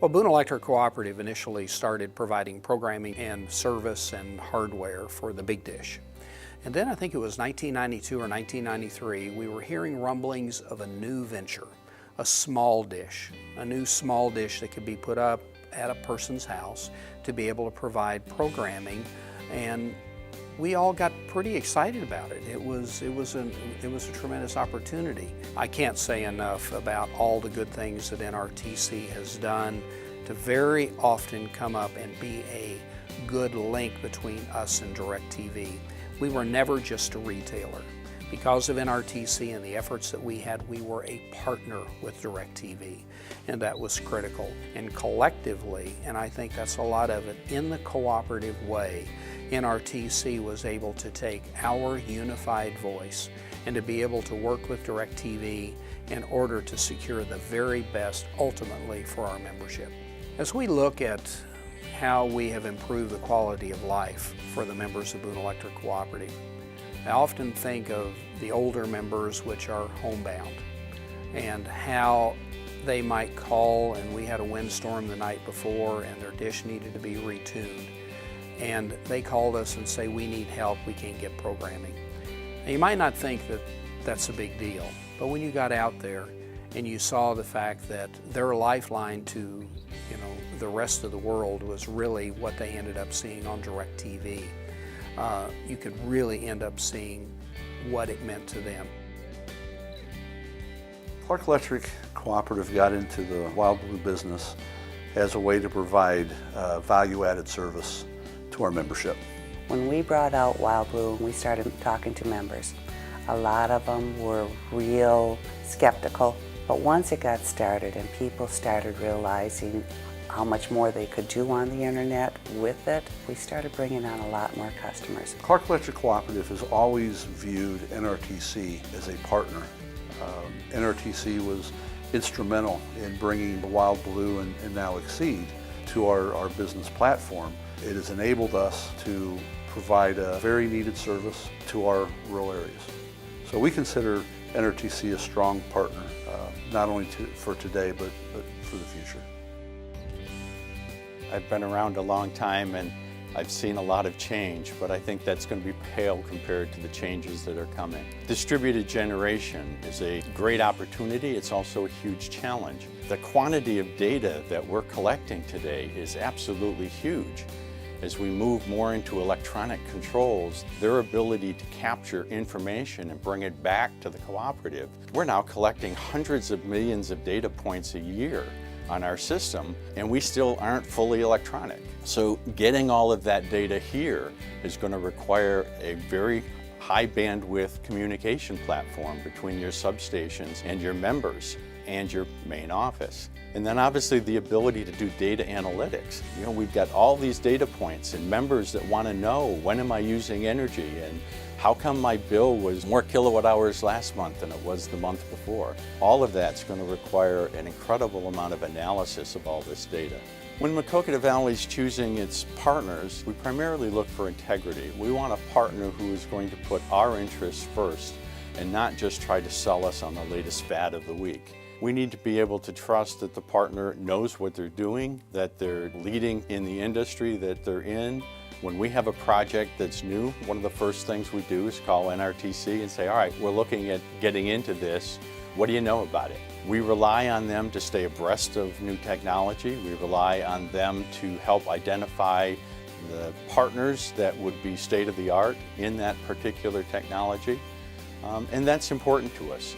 Well, Boone Electric Cooperative initially started providing programming and service and hardware for the big dish. And then I think it was 1992 or 1993, we were hearing rumblings of a new venture, a small dish, a new small dish that could be put up at a person's house to be able to provide programming, and we all got pretty excited about it. It was a tremendous opportunity. I can't say enough about all the good things that NRTC has done to very often come up and be a good link between us and DirecTV. We were never just a retailer. Because of NRTC and the efforts that we had, we were a partner with DirecTV, and that was critical. And collectively, and I think that's a lot of it, in the cooperative way, NRTC was able to take our unified voice and to be able to work with DirecTV in order to secure the very best ultimately for our membership. As we look at how we have improved the quality of life for the members of Boone Electric Cooperative, I often think of the older members which are homebound and how they might call, and we had a windstorm the night before and their dish needed to be retuned, and they called us and say, we need help, we can't get programming. Now, you might not think that that's a big deal, but when you got out there and you saw the fact that their lifeline to the rest of the world was really what they ended up seeing on DirecTV, you could really end up seeing what it meant to them. Clark Electric Cooperative got into the Wild Blue business as a way to provide value-added service to our membership. When we brought out Wild Blue and we started talking to members, a lot of them were real skeptical, but once it got started and people started realizing how much more they could do on the internet with it, we started bringing on a lot more customers. Clark Electric Cooperative has always viewed NRTC as a partner. NRTC was instrumental in bringing the Wild Blue and now Exceed to our business platform. It has enabled us to provide a very needed service to our rural areas. So we consider NRTC a strong partner, not only for today, but for the future. I've been around a long time and I've seen a lot of change, but I think that's going to be pale compared to the changes that are coming. Distributed generation is a great opportunity. It's also a huge challenge. The quantity of data that we're collecting today is absolutely huge. As we move more into electronic controls, their ability to capture information and bring it back to the cooperative. We're now collecting hundreds of millions of data points a year on our system, and we still aren't fully electronic. So getting all of that data here is going to require a very high bandwidth communication platform between your substations and your members and your main office. And then obviously the ability to do data analytics. We've got all these data points and members that want to know, when am I using energy, and how come my bill was more kilowatt hours last month than it was the month before? All of that's going to require an incredible amount of analysis of all this data. When Maquoketa Valley is choosing its partners, we primarily look for integrity. We want a partner who is going to put our interests first and not just try to sell us on the latest fad of the week. We need to be able to trust that the partner knows what they're doing, that they're leading in the industry that they're in. When we have a project that's new, one of the first things we do is call NRTC and say, all right, we're looking at getting into this. What do you know about it? We rely on them to stay abreast of new technology. We rely on them to help identify the partners that would be state-of-the-art in that particular technology. And that's important to us.